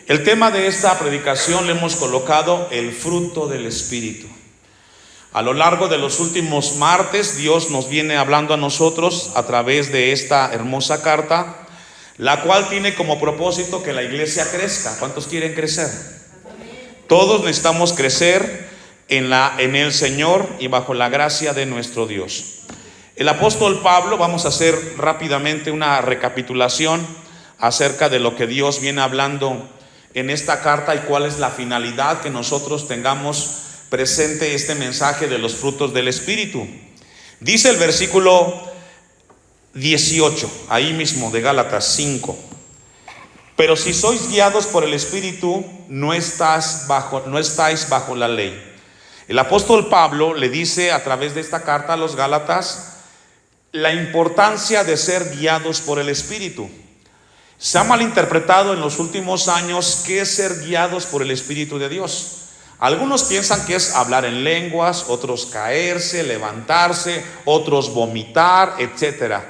El tema de esta predicación le hemos colocado el fruto del Espíritu. A lo largo de los últimos martes, Dios nos viene hablando a nosotros a través de esta hermosa carta, la cual tiene como propósito que la iglesia crezca. ¿Cuántos quieren crecer? Todos necesitamos crecer en el Señor y bajo la gracia de nuestro Dios. El apóstol Pablo, vamos a hacer rápidamente una recapitulación acerca de lo que Dios viene hablando en esta carta y cuál es la finalidad que nosotros tengamos presente este mensaje de los frutos del Espíritu. Dice el versículo 18, ahí mismo de Gálatas 5: pero si sois guiados por el Espíritu, no estáis bajo la ley. El apóstol Pablo le dice a través de esta carta a los Gálatas la importancia de ser guiados por el Espíritu. Se ha malinterpretado en los últimos años qué es ser guiados por el Espíritu de Dios. Algunos piensan que es hablar en lenguas, otros caerse, levantarse, otros vomitar, etc.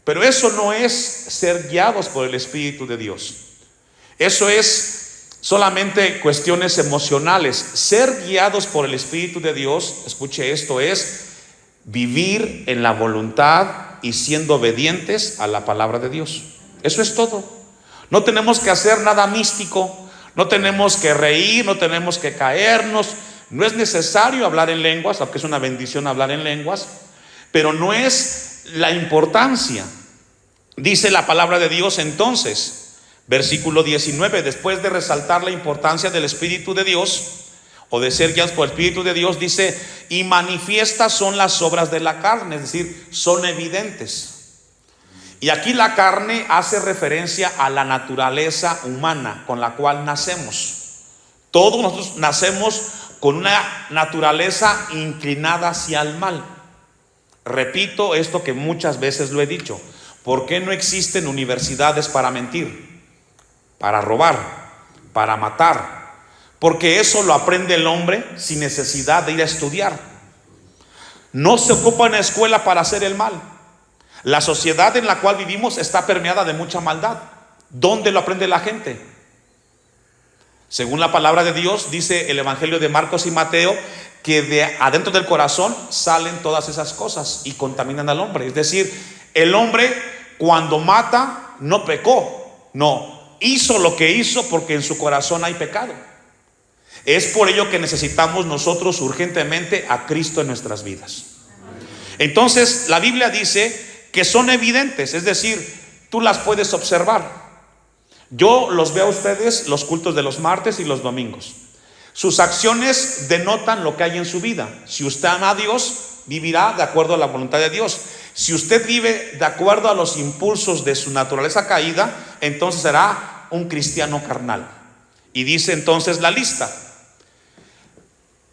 Pero eso no es ser guiados por el Espíritu de Dios. Eso es solamente cuestiones emocionales. Ser guiados por el Espíritu de Dios, escuche esto, es vivir en la voluntad y siendo obedientes a la palabra de Dios. Eso es todo. No tenemos que hacer nada místico, no tenemos que reír, no tenemos que caernos. No es necesario hablar en lenguas, aunque es una bendición hablar en lenguas, pero no es la importancia. Dice la palabra de Dios entonces, versículo 19, después de resaltar la importancia del Espíritu de Dios o de ser guiados por el Espíritu de Dios, dice: y manifiestas son las obras de la carne, es decir, son evidentes. Y aquí la carne hace referencia a la naturaleza humana con la cual nacemos. Todos nosotros nacemos con una naturaleza inclinada hacia el mal. Repito esto que muchas veces lo he dicho: ¿por qué no existen universidades para mentir, para robar, para matar? Porque eso lo aprende el hombre sin necesidad de ir a estudiar. No se ocupa una escuela para hacer el mal. La sociedad en la cual vivimos está permeada de mucha maldad. ¿Dónde lo aprende la gente? Según la palabra de Dios, dice el Evangelio de Marcos y Mateo, que de adentro del corazón salen todas esas cosas y contaminan al hombre. Es decir, el hombre cuando mata no pecó, no, hizo lo que hizo porque en su corazón hay pecado. Es por ello que necesitamos nosotros urgentemente a Cristo en nuestras vidas. Entonces la Biblia dice que son evidentes, es decir, tú las puedes observar. Yo los veo a ustedes los cultos de los martes y los domingos. Sus acciones denotan lo que hay en su vida. Si usted ama a Dios, vivirá de acuerdo a la voluntad de Dios. Si usted vive de acuerdo a los impulsos de su naturaleza caída, entonces será un cristiano carnal. Y dice entonces la lista: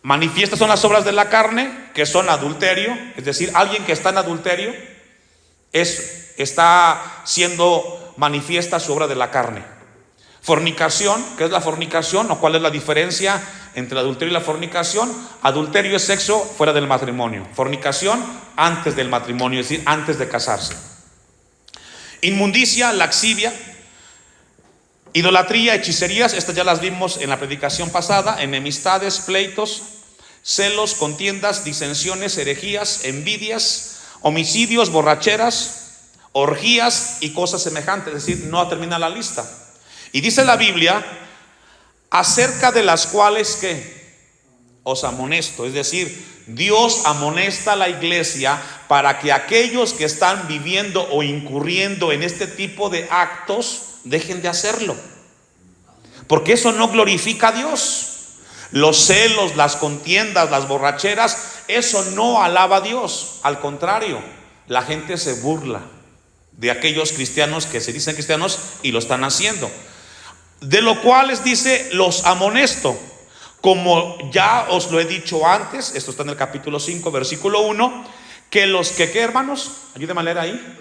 manifiestas son las obras de la carne, que son adulterio, es decir, alguien que está en adulterio está siendo manifiesta su obra de la carne. Fornicación, ¿qué es la fornicación o cuál es la diferencia entre el adulterio y la fornicación? Adulterio es sexo fuera del matrimonio, fornicación antes del matrimonio, es decir, antes de casarse. Inmundicia, laxivia, idolatría, hechicerías, estas ya las vimos en la predicación pasada. Enemistades, pleitos, celos, contiendas, disensiones, herejías, envidias, homicidios, borracheras, orgías y cosas semejantes. Es decir, no termina la lista. Y dice la Biblia, acerca de las cuales que os amonesto. Es decir, Dios amonesta a la iglesia para que aquellos que están viviendo o incurriendo en este tipo de actos dejen de hacerlo, porque eso no glorifica a Dios. Los celos, las contiendas, las borracheras, eso no alaba a Dios. Al contrario, la gente se burla de aquellos cristianos que se dicen cristianos y lo están haciendo. De lo cual les dice: los amonesto, como ya os lo he dicho antes. Esto está en el capítulo 5, versículo 1, que los que, ¿qué, hermanos? Ayúdenme a leer ahí.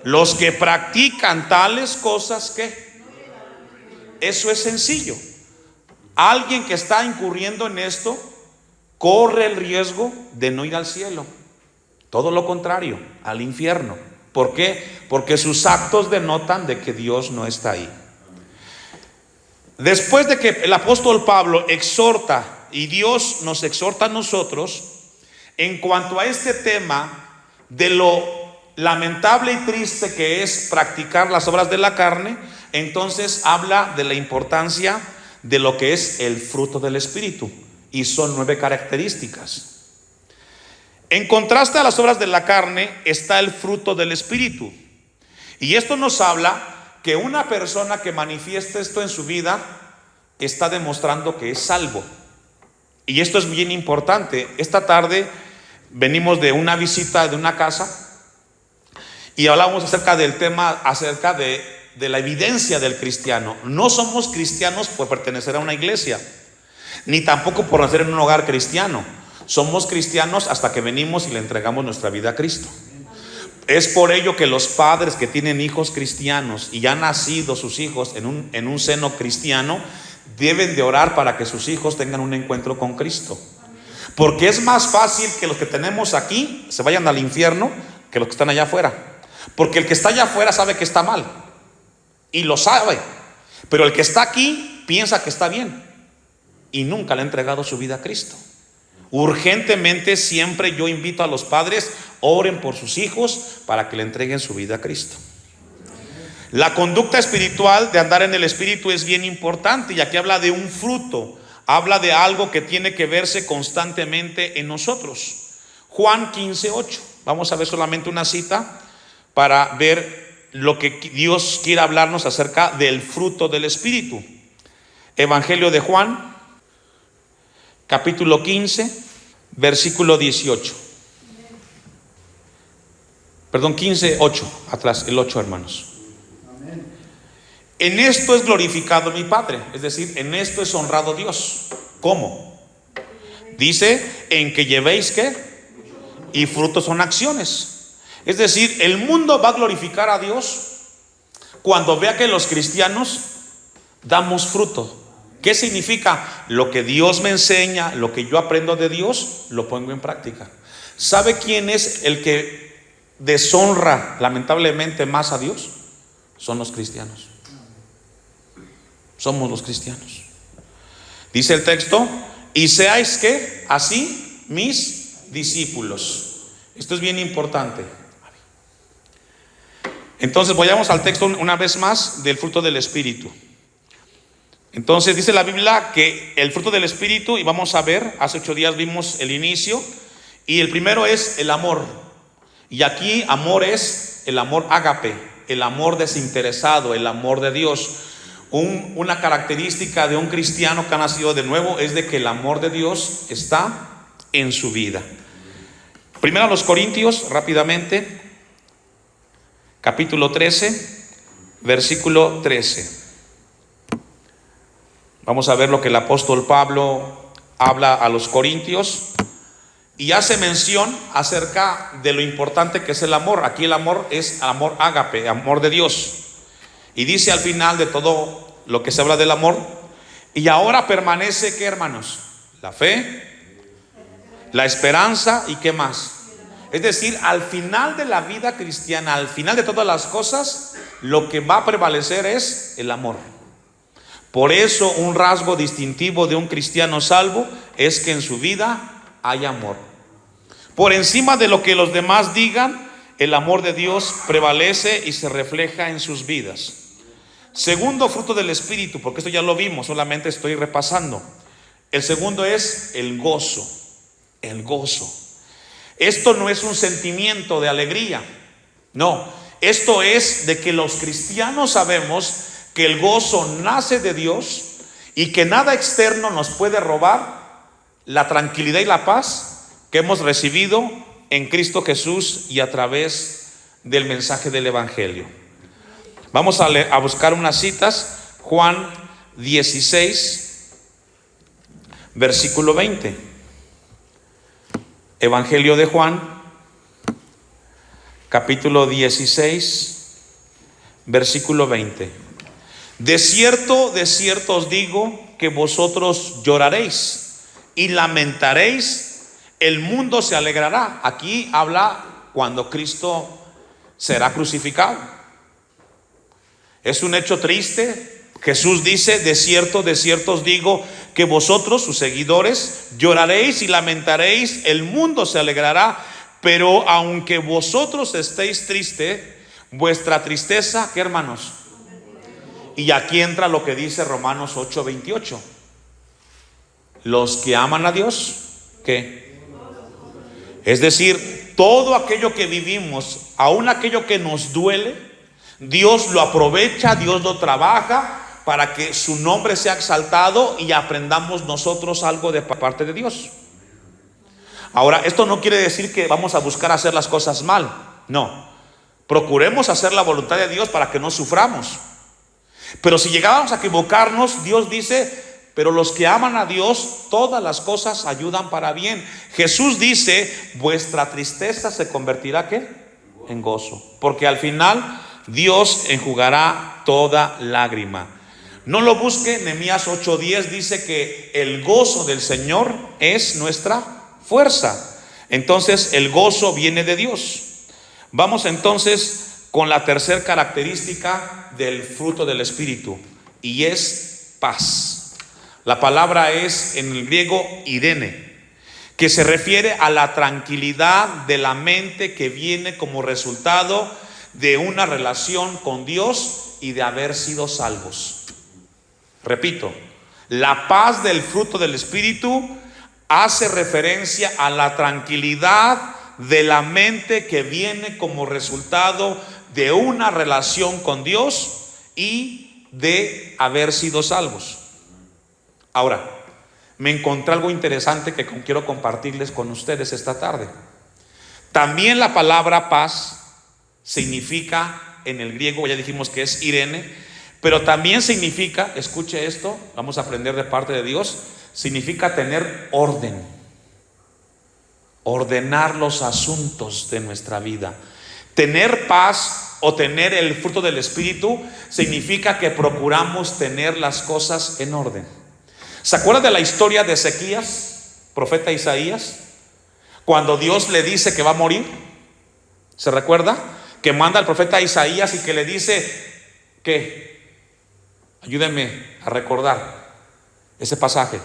Los que practican tales cosas, ¿qué? Eso es sencillo. Alguien que está incurriendo en esto corre el riesgo de no ir al cielo. Todo lo contrario, al infierno. ¿Por qué? Porque sus actos denotan de que Dios no está ahí. Después de que el apóstol Pablo exhorta y Dios nos exhorta a nosotros en cuanto a este tema de lo lamentable y triste que es practicar las obras de la carne, entonces habla de la importancia de lo que es el fruto del Espíritu, y son 9 características. En contraste a las obras de la carne está el fruto del Espíritu, y esto nos habla que una persona que manifieste esto en su vida está demostrando que es salvo. Y esto es bien importante. Esta tarde venimos de una visita de una casa y hablamos acerca del tema, acerca de la evidencia del cristiano. No somos cristianos por pertenecer a una iglesia, ni tampoco por nacer en un hogar cristiano. Somos cristianos hasta que venimos y le entregamos nuestra vida a Cristo. Es por ello que los padres que tienen hijos cristianos y han nacido sus hijos en un seno cristiano deben de orar para que sus hijos tengan un encuentro con Cristo. Porque es más fácil que los que tenemos aquí se vayan al infierno que los que están allá afuera. Porque el que está allá afuera sabe que está mal y lo sabe, pero el que está aquí piensa que está bien y nunca le ha entregado su vida a Cristo. Urgentemente siempre yo invito a los padres, oren por sus hijos para que le entreguen su vida a Cristo. La conducta espiritual de andar en el Espíritu es bien importante, y aquí habla de un fruto, habla de algo que tiene que verse constantemente en nosotros. Juan 15:8, vamos a ver solamente una cita para ver lo que Dios quiere hablarnos acerca del fruto del Espíritu. Evangelio de Juan, capítulo 15, versículo 18. Perdón, 15:8, atrás, el 8, hermanos. En esto es glorificado mi Padre, es decir, en esto es honrado Dios. ¿Cómo? Dice, en que llevéis ¿qué? Y frutos son acciones. Es decir, el mundo va a glorificar a Dios cuando vea que los cristianos damos fruto. ¿Qué significa? Lo que Dios me enseña, lo que yo aprendo de Dios, lo pongo en práctica. ¿Sabe quién es el que deshonra lamentablemente más a Dios? Son los cristianos. Somos los cristianos. Dice el texto, y seáis ¿qué? Así mis discípulos. Esto es bien importante. Entonces vayamos al texto una vez más del fruto del Espíritu. Entonces dice la Biblia que el fruto del Espíritu, y vamos a ver, hace 8 días vimos el inicio, y el primero es el amor. Y aquí amor es el amor ágape, el amor desinteresado, el amor de Dios. Una característica de un cristiano que ha nacido de nuevo es de que el amor de Dios está en su vida. Primero a los Corintios, rápidamente, capítulo 13, versículo 13. Vamos a ver lo que el apóstol Pablo habla a los Corintios y hace mención acerca de lo importante que es el amor. Aquí el amor es amor ágape, amor de Dios. Y dice al final de todo lo que se habla del amor, y ahora permanece, ¿qué, hermanos? La fe, la esperanza y ¿qué más? Es decir, al final de la vida cristiana, al final de todas las cosas, lo que va a prevalecer es el amor. Por eso un rasgo distintivo de un cristiano salvo es que en su vida hay amor. Por encima de lo que los demás digan, el amor de Dios prevalece y se refleja en sus vidas. Segundo fruto del Espíritu, porque esto ya lo vimos, solamente estoy repasando. El segundo es el gozo. El gozo. Esto no es un sentimiento de alegría, no. Esto es de que los cristianos sabemos que el gozo nace de Dios y que nada externo nos puede robar la tranquilidad y la paz que hemos recibido en Cristo Jesús y a través del mensaje del Evangelio. Vamos a buscar unas citas. Juan 16, versículo 20. Evangelio de Juan, capítulo 16, versículo 20. De cierto os digo que vosotros lloraréis y lamentaréis, el mundo se alegrará. Aquí habla cuando Cristo será crucificado. Es un hecho triste, Jesús dice: de cierto os digo que vosotros, sus seguidores, lloraréis y lamentaréis, el mundo se alegrará, pero aunque vosotros estéis tristes, vuestra tristeza, ¿qué, hermanos? Y aquí entra lo que dice Romanos 8:28. Los que aman a Dios, ¿qué? Es decir, todo aquello que vivimos, aun aquello que nos duele, Dios lo aprovecha, Dios lo trabaja para que su nombre sea exaltado y aprendamos nosotros algo de parte de Dios. Ahora, esto no quiere decir que vamos a buscar hacer las cosas mal. No, procuremos hacer la voluntad de Dios para que no suframos. Pero si llegábamos a equivocarnos, Dios dice: pero los que aman a Dios, todas las cosas ayudan para bien. Jesús dice: vuestra tristeza se convertirá, ¿qué? En gozo, porque al final Dios enjugará toda lágrima. No lo busque. Nehemías 8:10 dice que el gozo del Señor es nuestra fuerza. Entonces el gozo viene de Dios. Vamos entonces con la tercera característica del fruto del Espíritu, y es paz. La palabra es en el griego irene, que se refiere a la tranquilidad de la mente que viene como resultado de una relación con Dios y de haber sido salvos. Repito, la paz del fruto del Espíritu hace referencia a la tranquilidad de la mente que viene como resultado de una relación con Dios y de haber sido salvos. Ahora, me encontré algo interesante que quiero compartirles con ustedes esta tarde. También la palabra paz significa, en el griego ya dijimos que es irene, pero también significa, escuche esto, vamos a aprender de parte de Dios, significa tener orden, ordenar los asuntos de nuestra vida. Tener paz o tener el fruto del Espíritu significa que procuramos tener las cosas en orden. ¿Se acuerdan de la historia de Ezequías, profeta Isaías? Cuando Dios le dice que va a morir, ¿se recuerda? Que manda al profeta Isaías y que le dice que, ayúdenme a recordar ese pasaje.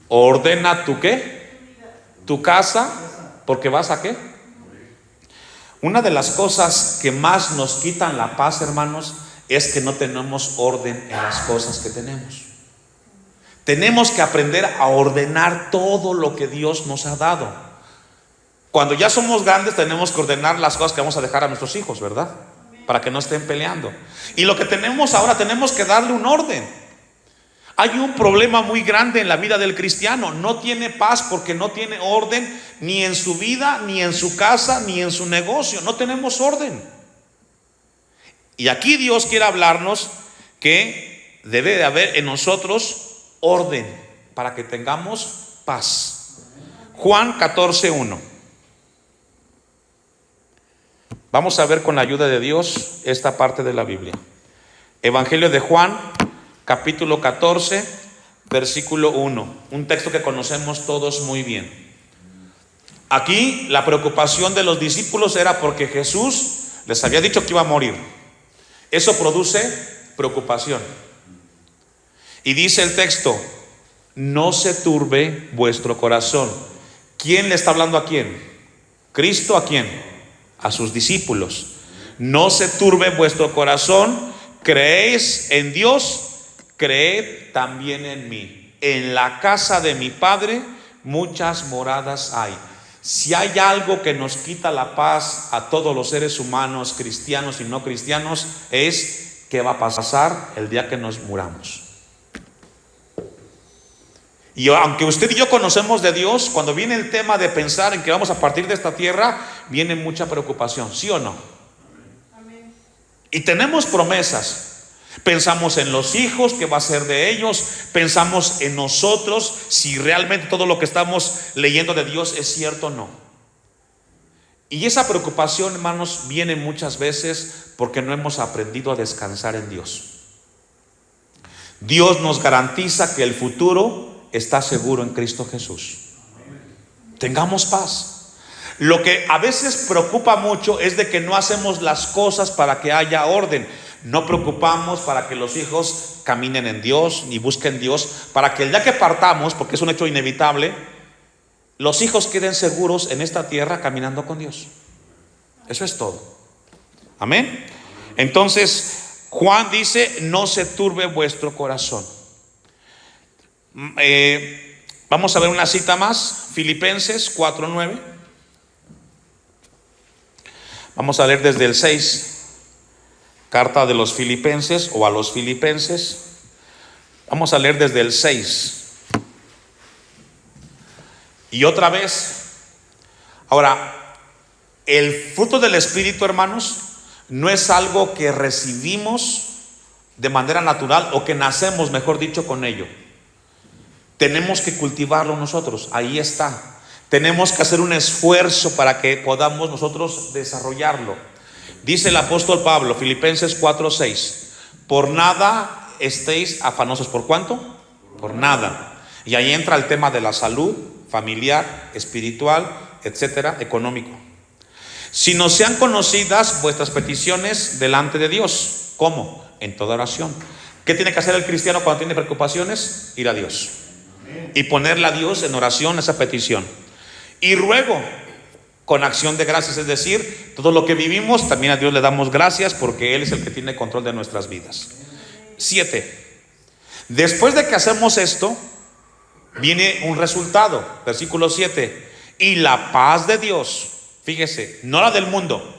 Ordena tu ¿qué? Tu casa, porque vas a ¿qué? Una de las cosas que más nos quitan la paz, hermanos, es que no tenemos orden en las cosas que tenemos. Tenemos que aprender a ordenar todo lo que Dios nos ha dado. Cuando ya somos grandes, tenemos que ordenar las cosas que vamos a dejar a nuestros hijos, ¿verdad? Para que no estén peleando. Y lo que tenemos ahora, tenemos que darle un orden. Hay un problema muy grande en la vida del cristiano. No tiene paz porque no tiene orden ni en su vida, ni en su casa, ni en su negocio. No tenemos orden. Y aquí Dios quiere hablarnos que debe de haber en nosotros orden para que tengamos paz. Juan 14:1. Vamos a ver con la ayuda de Dios esta parte de la Biblia. Evangelio de Juan, capítulo 14, versículo 1. Un texto que conocemos todos muy bien. Aquí la preocupación de los discípulos era porque Jesús les había dicho que iba a morir. Eso produce preocupación. Y dice el texto: no se turbe vuestro corazón. ¿Quién le está hablando a quién? ¿Cristo a quién? A sus discípulos. No se turbe vuestro corazón. Creéis en Dios, creed también en mí. En la casa de mi Padre muchas moradas hay. Si hay algo que nos quita la paz a todos los seres humanos, cristianos y no cristianos, es qué va a pasar el día que nos muramos. Y aunque usted y yo conocemos de Dios, cuando viene el tema de pensar en que vamos a partir de esta tierra, viene mucha preocupación, ¿sí o no? Amén. Y tenemos promesas. Pensamos en los hijos, qué va a ser de ellos. Pensamos en nosotros, si realmente todo lo que estamos leyendo de Dios es cierto o no. Y esa preocupación, hermanos, viene muchas veces porque no hemos aprendido a descansar en Dios. Dios nos garantiza que el futuro está seguro en Cristo Jesús. Tengamos paz. Lo que a veces preocupa mucho es de que no hacemos las cosas para que haya orden. no preocupamos para que los hijos caminen en Dios ni busquen Dios, para que el día que partamos, porque es un hecho inevitable, los hijos queden seguros en esta tierra caminando con Dios. Eso es todo. Amén. Entonces Juan dice: no se turbe vuestro corazón. Vamos a ver una cita más, Filipenses 4:9. Vamos a leer desde el 6. Carta de los Filipenses o a los Filipenses. Vamos a leer desde el 6. Y otra vez. Ahora, el fruto del Espíritu, hermanos, no es algo que recibimos de manera natural o que nacemos, mejor dicho, con ello. Tenemos que cultivarlo nosotros. Ahí está. Tenemos que hacer un esfuerzo para que podamos nosotros desarrollarlo. Dice el apóstol Pablo, Filipenses 4:6: por nada estéis afanosos. ¿Por cuánto? Por nada. Y ahí entra el tema de la salud familiar, espiritual, etcétera, económico. Sino sean conocidas vuestras peticiones delante de Dios. ¿Cómo? En toda oración. ¿Qué tiene que hacer el cristiano cuando tiene preocupaciones? Ir a Dios y ponerle a Dios en oración esa petición. Y ruego con acción de gracias, es decir, todo lo que vivimos, también a Dios le damos gracias porque Él es el que tiene control de nuestras vidas. 7. Después de que hacemos esto, viene un resultado. Versículo 7. Y la paz de Dios, fíjese, no la del mundo,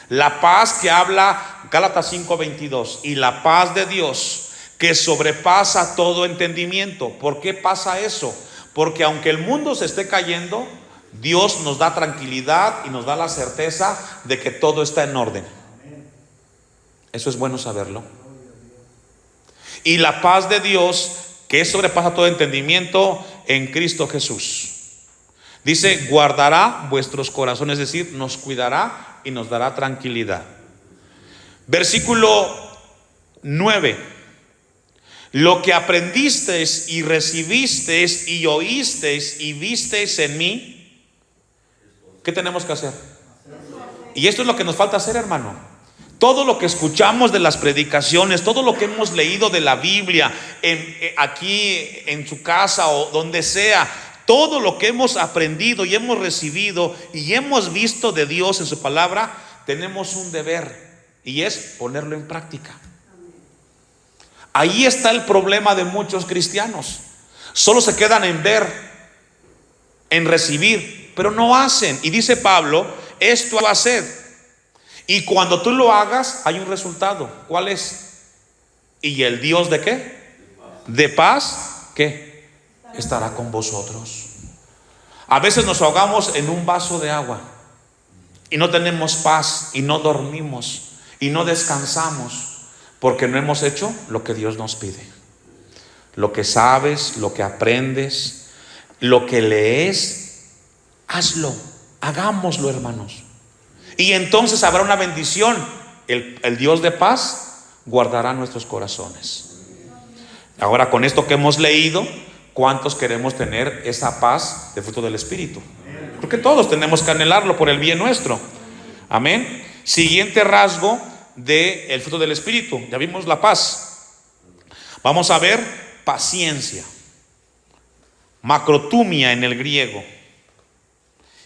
la paz que habla Gálatas 5:22. Y la paz de Dios que sobrepasa todo entendimiento. ¿Por qué pasa eso? Porque aunque el mundo se esté cayendo, Dios nos da tranquilidad y nos da la certeza de que todo está en orden. Eso es bueno saberlo. Y la paz de Dios que sobrepasa todo entendimiento en Cristo Jesús. Dice: guardará vuestros corazones, es decir, nos cuidará y nos dará tranquilidad. Versículo 9. Lo que aprendisteis y recibisteis y oísteis y visteis en mí, ¿qué tenemos que hacer? Y esto es lo que nos falta hacer, hermano. Todo lo que escuchamos de las predicaciones, todo lo que hemos leído de la Biblia, aquí en su casa o donde sea, todo lo que hemos aprendido y hemos recibido y hemos visto de Dios en su palabra, tenemos un deber, y es ponerlo en práctica. Ahí está el problema de muchos cristianos. Solo se quedan en ver, en recibir, pero no hacen. Y dice Pablo: esto haced. Y cuando tú lo hagas, hay un resultado. ¿Cuál es? ¿Y el Dios de qué? De paz, ¿qué? Estará con vosotros. A veces nos ahogamos en un vaso de agua y no tenemos paz, y no dormimos, y no descansamos, porque no hemos hecho lo que Dios nos pide. Lo que sabes, lo que aprendes, lo que lees, hazlo, hagámoslo, hermanos. Y entonces habrá una bendición. El Dios de paz guardará nuestros corazones. Ahora, con esto que hemos leído, ¿cuántos queremos tener esa paz de fruto del Espíritu? Porque todos tenemos que anhelarlo por el bien nuestro. Amén. Siguiente rasgo del fruto del Espíritu. Ya vimos la paz. Vamos a ver paciencia, macrotumia en el griego,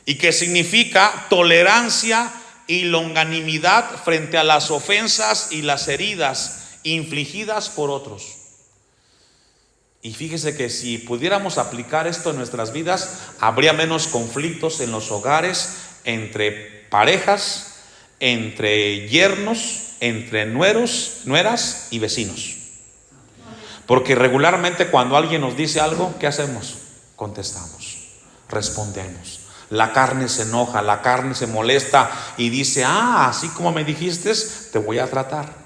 y que significa tolerancia y longanimidad frente a las ofensas y las heridas infligidas por otros. Y fíjese que si pudiéramos aplicar esto en nuestras vidas, habría menos conflictos en los hogares, entre parejas, entre yernos, entre nueras y vecinos. Porque regularmente cuando alguien nos dice algo, ¿qué hacemos? Contestamos, respondemos. La carne se enoja, la carne se molesta y dice: así como me dijiste, te voy a tratar.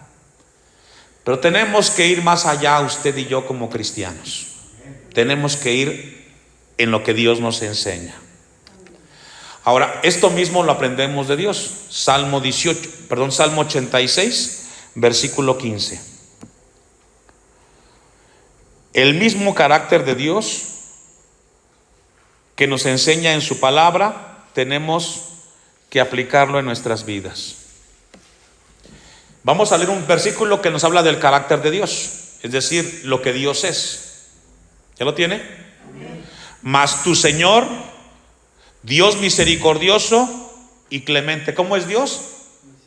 Pero tenemos que ir más allá, usted y yo como cristianos. Tenemos que ir en lo que Dios nos enseña. Ahora, esto mismo lo aprendemos de Dios. Salmo 86, versículo 15. El mismo carácter de Dios que nos enseña en su palabra, tenemos que aplicarlo en nuestras vidas. Vamos a leer un versículo que nos habla del carácter de Dios, es decir, lo que Dios es. ¿Ya lo tiene? Mas tu Señor, Dios misericordioso y clemente. ¿Cómo es Dios?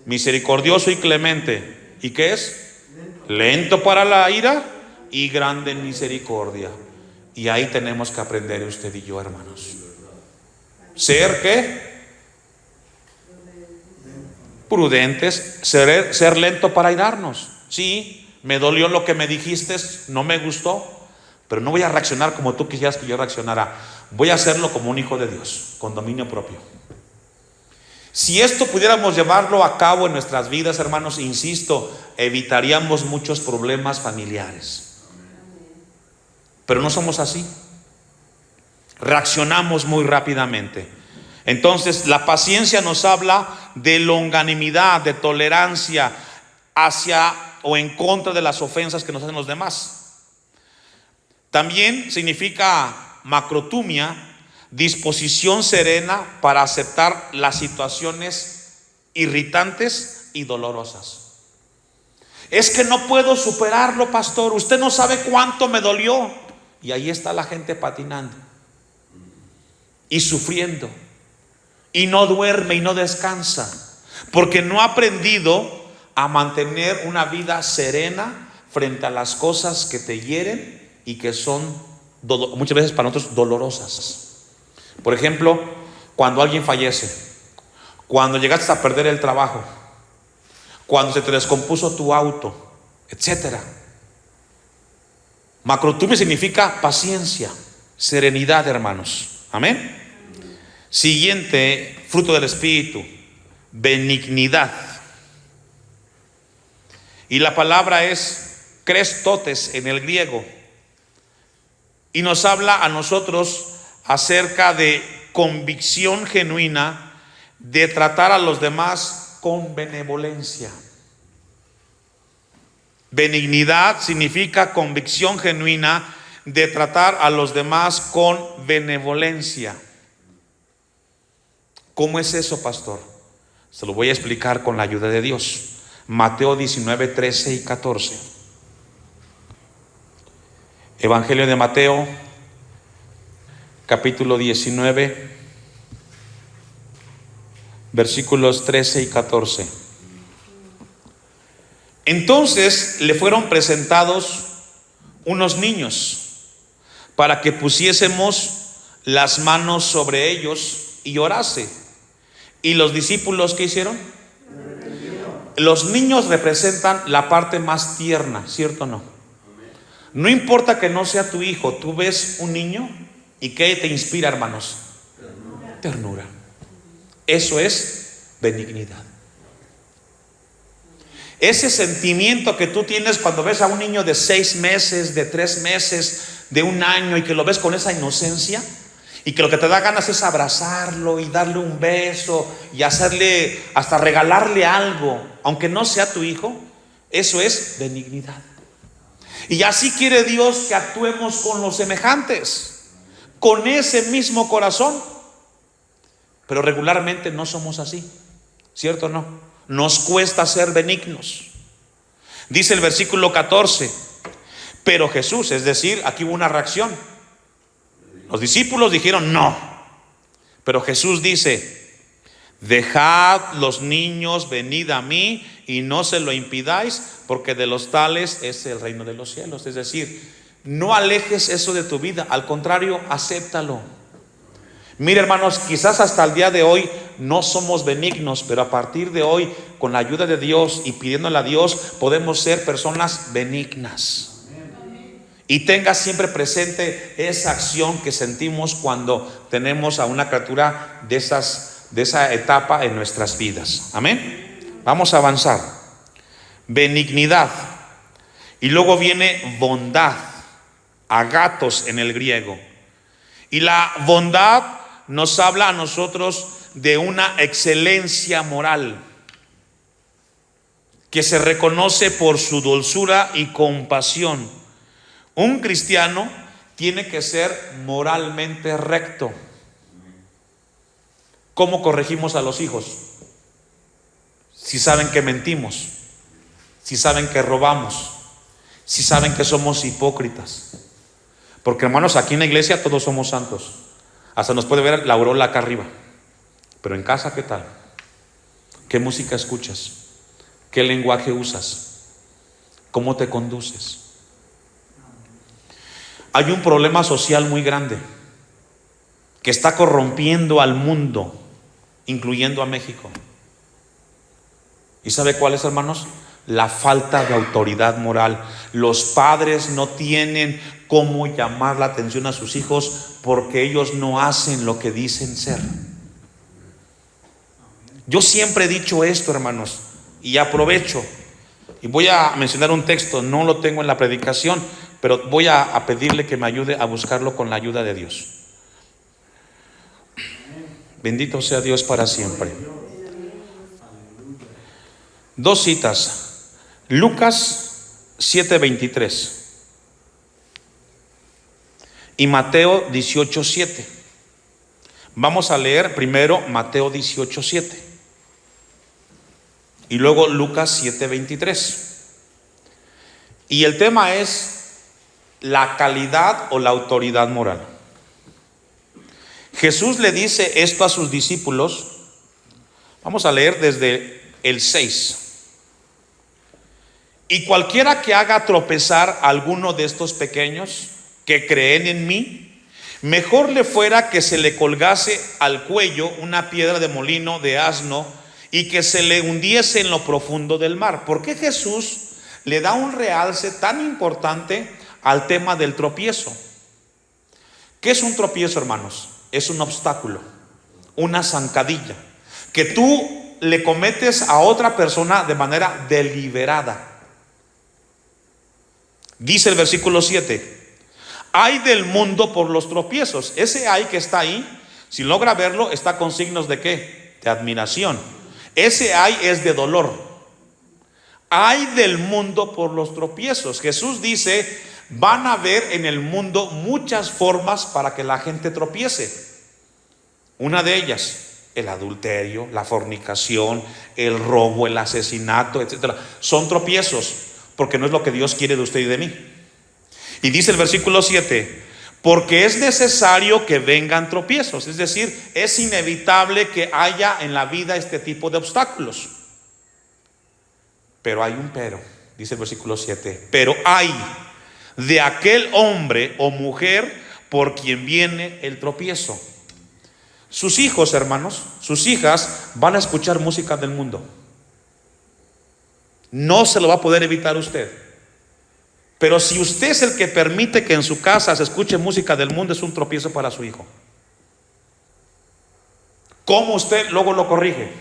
Misericordioso y clemente. ¿Y qué es? Lento para la ira y grande en misericordia. Y ahí tenemos que aprender usted y yo, hermanos. ¿Ser qué? Prudentes. Ser lento para irarnos. Sí, me dolió lo que me dijiste, no me gustó, pero no voy a reaccionar como tú quisieras que yo reaccionara. Voy a hacerlo como un hijo de Dios, con dominio propio. Si esto pudiéramos llevarlo a cabo en nuestras vidas, hermanos, insisto, evitaríamos muchos problemas familiares. Pero no somos así. Reaccionamos muy rápidamente. Entonces, la paciencia nos habla de longanimidad, de tolerancia hacia o en contra de las ofensas que nos hacen los demás. También significa macrotumia, disposición serena para aceptar las situaciones irritantes y dolorosas. Es que no puedo superarlo, pastor. Usted no sabe cuánto me dolió. Y ahí está la gente patinando y sufriendo, y no duerme y no descansa, porque no ha aprendido a mantener una vida serena frente a las cosas que te hieren y que son muchas veces para nosotros dolorosas. Por ejemplo, cuando alguien fallece, cuando llegaste a perder el trabajo, cuando se te descompuso tu auto, etcétera. Macrotumia significa paciencia, serenidad, hermanos. Amén. Siguiente fruto del Espíritu, benignidad. Y la palabra es krestotes en el griego. Y nos habla a nosotros acerca de convicción genuina de tratar a los demás con benevolencia. Benignidad significa convicción genuina de tratar a los demás con benevolencia. ¿Cómo es eso, pastor? Se lo voy a explicar con la ayuda de Dios. Mateo 19, 13 y 14. Evangelio de Mateo, capítulo 19, versículos 13 y 14. Entonces le fueron presentados unos niños para que pusiésemos las manos sobre ellos y orase. ¿Y los discípulos qué hicieron? Los niños representan la parte más tierna, ¿cierto o no? No importa que no sea tu hijo, tú ves un niño y ¿qué te inspira, hermanos? Ternura. Eso es benignidad. Ese sentimiento que tú tienes cuando ves a un niño de 6 meses, de 3 meses, de 1 año, y que lo ves con esa inocencia, y que lo que te da ganas es abrazarlo y darle un beso y hacerle, hasta regalarle algo, aunque no sea tu hijo, eso es benignidad. Y así quiere Dios que actuemos con los semejantes, con ese mismo corazón. Pero regularmente no somos así, ¿cierto o no? Nos cuesta ser benignos. Dice el versículo 14, pero Jesús, es decir, aquí hubo una reacción. Los discípulos dijeron no, pero Jesús dice: dejad los niños, venid a mí y no se lo impidáis, porque de los tales es el reino de los cielos. Es decir, no alejes eso de tu vida, al contrario, acéptalo. Mire, hermanos, quizás hasta el día de hoy no somos benignos, pero a partir de hoy, con la ayuda de Dios y pidiéndole a Dios, podemos ser personas benignas. Y tenga siempre presente esa acción que sentimos cuando tenemos a una criatura de esa etapa en nuestras vidas. Amén. Vamos a avanzar. Benignidad. Y luego viene bondad, agatos en el griego. Y la bondad nos habla a nosotros de una excelencia moral que se reconoce por su dulzura y compasión. Un cristiano tiene que ser moralmente recto. ¿Cómo corregimos a los hijos? Si saben que mentimos. si saben que robamos, si saben que somos hipócritas. Porque hermanos, aquí en la iglesia todos somos santos. Hasta nos puede ver la aureola acá arriba. Pero en casa, ¿qué tal? ¿Qué música escuchas? ¿Qué lenguaje usas? ¿Cómo te conduces? Hay un problema social muy grande que está corrompiendo al mundo, incluyendo a México. ¿Y sabe cuál es, hermanos? La falta de autoridad moral. Los padres no tienen cómo llamar la atención a sus hijos porque ellos no hacen lo que dicen ser. Yo siempre he dicho esto, hermanos, y aprovecho y voy a mencionar un texto. No lo tengo en la predicación, pero voy a pedirle que me ayude a buscarlo con la ayuda de Dios. Bendito sea Dios para siempre. Dos citas. Lucas 7:23 y Mateo 18:7. Vamos a leer primero Mateo 18:7 y luego Lucas 7:23. Y el tema es la calidad o la autoridad moral. Jesús le dice esto a sus discípulos. Vamos a leer desde el 6. Y cualquiera que haga tropezar a alguno de estos pequeños que creen en mí, mejor le fuera que se le colgase al cuello una piedra de molino de asno y que se le hundiese en lo profundo del mar. ¿Por qué Jesús le da un realce tan importante al tema del tropiezo? ¿Qué es un tropiezo, hermanos? Es un obstáculo, una zancadilla que tú le cometes a otra persona de manera deliberada. Dice el versículo 7: ay del mundo por los tropiezos. Ese ay que está ahí, si logra verlo, está con signos de ¿qué? De admiración. Ese ay es de dolor. Ay del mundo por los tropiezos. Jesús dice: van a ver en el mundo muchas formas para que la gente tropiece. Una de ellas, el adulterio, la fornicación, el robo, el asesinato, etcétera. Son tropiezos, porque no es lo que Dios quiere de usted y de mí. Y dice el versículo 7: porque es necesario que vengan tropiezos. Es decir, es inevitable que haya en la vida este tipo de obstáculos. Pero hay un pero, dice el versículo 7: pero hay de aquel hombre o mujer por quien viene el tropiezo. Sus hijos, hermanos, sus hijas van a escuchar música del mundo. No se lo va a poder evitar usted. Pero si usted es el que permite que en su casa se escuche música del mundo, es un tropiezo para su hijo. ¿Cómo usted luego lo corrige?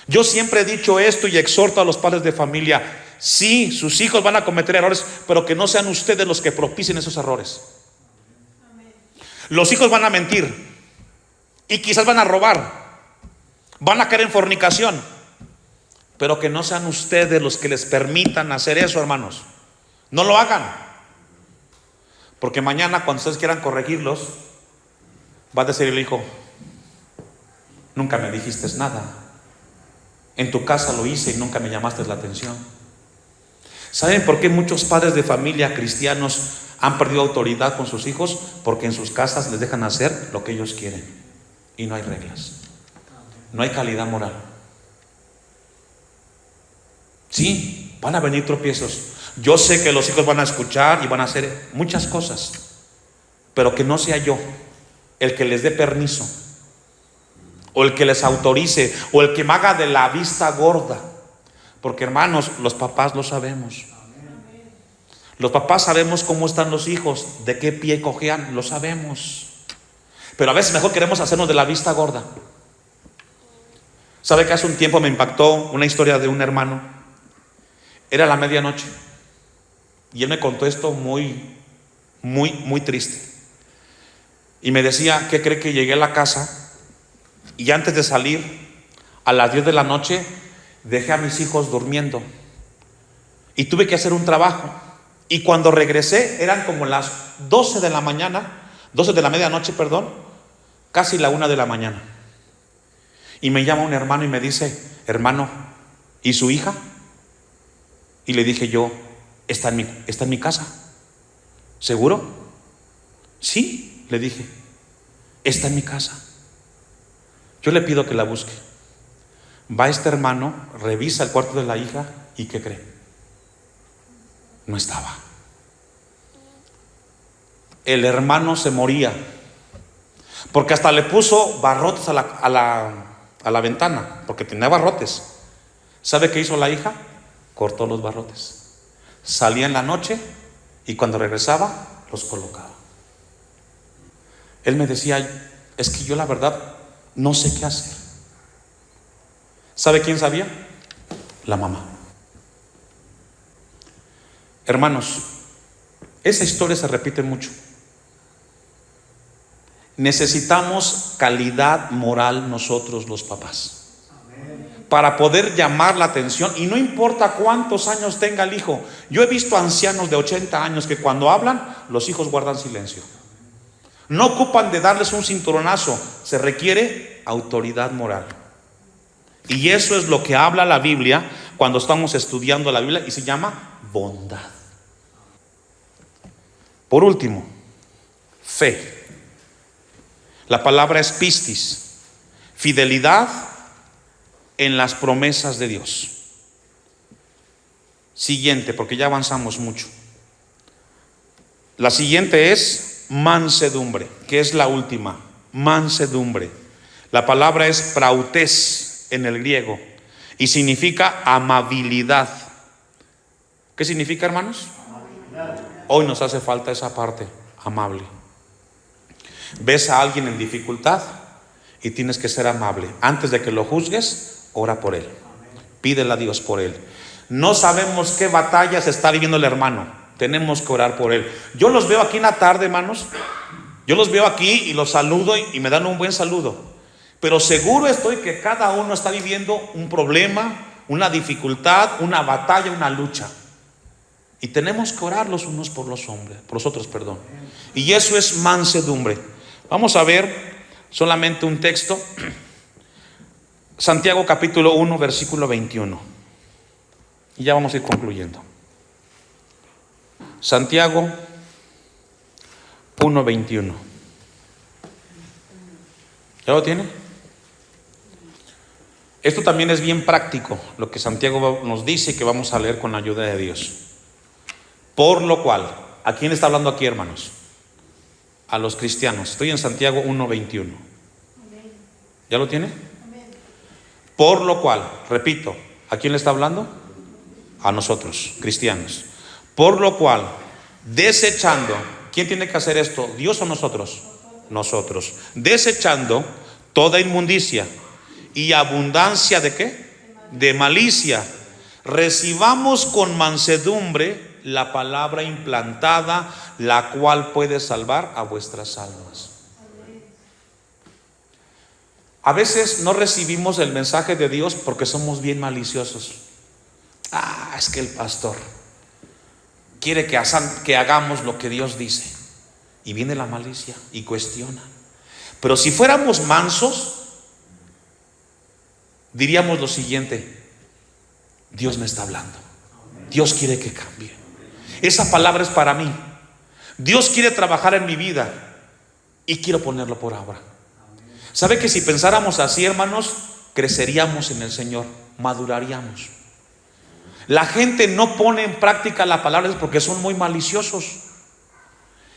Yo siempre he dicho esto y exhorto a los padres de familia: sí, sus hijos van a cometer errores, pero que no sean ustedes los que propicien esos errores. Los hijos van a mentir y quizás van a robar, van a caer en fornicación, pero que no sean ustedes los que les permitan hacer eso, hermanos. No lo hagan, porque mañana cuando ustedes quieran corregirlos, va a decir el hijo: nunca me dijiste nada, en tu casa lo hice y nunca me llamaste la atención. ¿Saben por qué muchos padres de familia cristianos han perdido autoridad con sus hijos? Porque en sus casas les dejan hacer lo que ellos quieren y no hay reglas, no hay calidad moral. Sí, van a venir tropiezos. Yo sé que los hijos van a escuchar y van a hacer muchas cosas, pero que no sea yo el que les dé permiso, o el que les autorice, o el que me haga de la vista gorda. Porque, hermanos, los papás lo sabemos. Los papás sabemos cómo están los hijos, de qué pie cojean, lo sabemos. Pero a veces mejor queremos hacernos de la vista gorda. ¿Sabe que hace un tiempo me impactó una historia de un hermano? Era la medianoche y él me contó esto muy triste. Y me decía: ¿qué cree que llegué a la casa y antes de salir a las 10 de la noche dejé a mis hijos durmiendo y tuve que hacer un trabajo? Y cuando regresé eran como las 12 de la mañana, 12 de la medianoche, perdón, casi la 1 de la mañana. Y me llama un hermano y me dice: hermano, ¿y su hija? Y le dije yo, está en mi casa. ¿Seguro? Sí, le dije, está en mi casa. Yo le pido que la busque. Va este hermano, revisa el cuarto de la hija y ¿qué cree? No estaba. El hermano se moría, porque hasta le puso barrotes a la ventana, porque tenía barrotes. ¿Sabe qué hizo la hija? Cortó los barrotes. Salía en la noche y cuando regresaba los colocaba. Él me decía, es que yo la verdad no sé qué hacer. ¿Sabe quién sabía? La mamá. Hermanos, esa historia se repite mucho. Necesitamos calidad moral nosotros los papás para poder llamar la atención, y no importa cuántos años tenga el hijo. Yo he visto ancianos de 80 años que cuando hablan, los hijos guardan silencio. No ocupan de darles un cinturonazo, se requiere autoridad moral. Y eso es lo que habla la Biblia cuando estamos estudiando la Biblia, y se llama bondad. Por último, fe. La palabra es pistis, fidelidad en las promesas de Dios. Siguiente, porque ya avanzamos mucho. La siguiente es mansedumbre, que es la última. Mansedumbre. La palabra es prautes en el griego y significa amabilidad. ¿Qué significa, hermanos? Hoy nos hace falta esa parte, amable. Ves a alguien en dificultad y tienes que ser amable. Antes de que lo juzgues, ora por él. Pídele a Dios por él. No sabemos qué batallas está viviendo el hermano. Tenemos que orar por él. Yo los veo aquí en la tarde, hermanos. Yo los veo aquí y los saludo y me dan un buen saludo. Pero seguro estoy que cada uno está viviendo un problema, una dificultad, una batalla, una lucha. Y tenemos que orar los unos por los hombres, por los otros, perdón. Y eso es mansedumbre. Vamos a ver solamente un texto. Santiago capítulo 1, versículo 21. Y ya vamos a ir concluyendo. Santiago 1, 21. ¿Ya lo tiene? Esto también es bien práctico, lo que Santiago nos dice, que vamos a leer con la ayuda de Dios. Por lo cual, ¿a quién está hablando aquí, hermanos? A los cristianos. Estoy en Santiago 1, 21. ¿Ya lo tiene? Por lo cual, repito, ¿a quién le está hablando? A nosotros, cristianos. Por lo cual, desechando, ¿quién tiene que hacer esto? ¿Dios o nosotros? Nosotros. Desechando toda inmundicia y abundancia ¿de qué? De malicia. Recibamos con mansedumbre la palabra implantada, la cual puede salvar a vuestras almas. A veces no recibimos el mensaje de Dios porque somos bien maliciosos. Es que el pastor quiere que hagamos lo que Dios dice. Y viene la malicia y cuestiona. Pero si fuéramos mansos, diríamos lo siguiente: Dios me está hablando. Dios quiere que cambie. Esa palabra es para mí. Dios quiere trabajar en mi vida y quiero ponerlo por obra. ¿Sabe que si pensáramos así, hermanos, creceríamos en el Señor, maduraríamos? La gente no pone en práctica la palabra porque son muy maliciosos.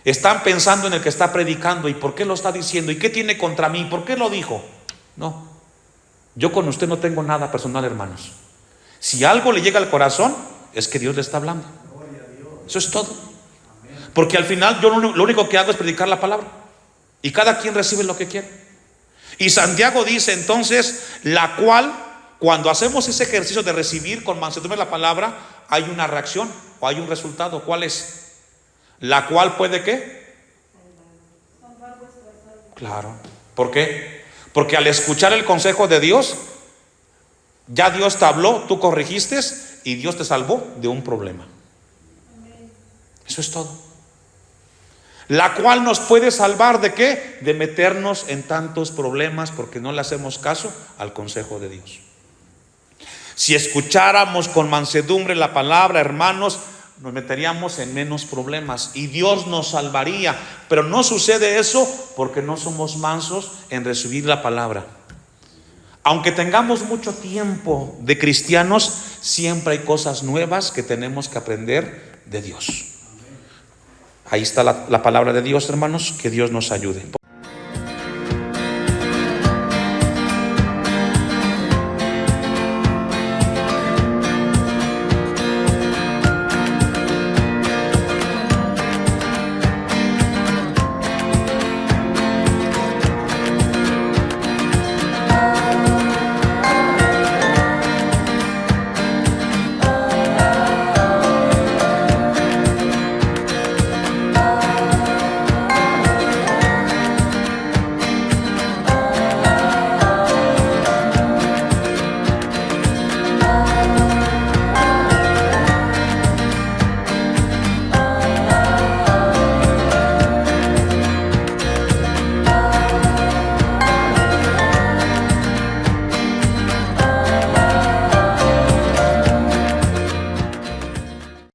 Están pensando en el que está predicando, ¿y por qué lo está diciendo? ¿Y qué tiene contra mí? ¿Por qué lo dijo? No, yo con usted no tengo nada personal, hermanos. Si algo le llega al corazón, es que Dios le está hablando. Eso es todo. Porque al final yo lo único que hago es predicar la palabra, y cada quien recibe lo que quiere. Y Santiago dice entonces, la cual, cuando hacemos ese ejercicio de recibir con mansedumbre la palabra, hay una reacción o hay un resultado. ¿Cuál es? La cual puede ¿qué? Claro. ¿Por qué? Porque al escuchar el consejo de Dios, ya Dios te habló, tú corregiste y Dios te salvó de un problema. Eso es todo. La cual nos puede salvar ¿de qué? De meternos en tantos problemas porque no le hacemos caso al consejo de Dios. Si escucháramos con mansedumbre la palabra, hermanos, nos meteríamos en menos problemas y Dios nos salvaría. Pero no sucede eso porque no somos mansos en recibir la palabra. Aunque tengamos mucho tiempo de cristianos, siempre hay cosas nuevas que tenemos que aprender de Dios. Ahí está la palabra de Dios, hermanos. Que Dios nos ayude.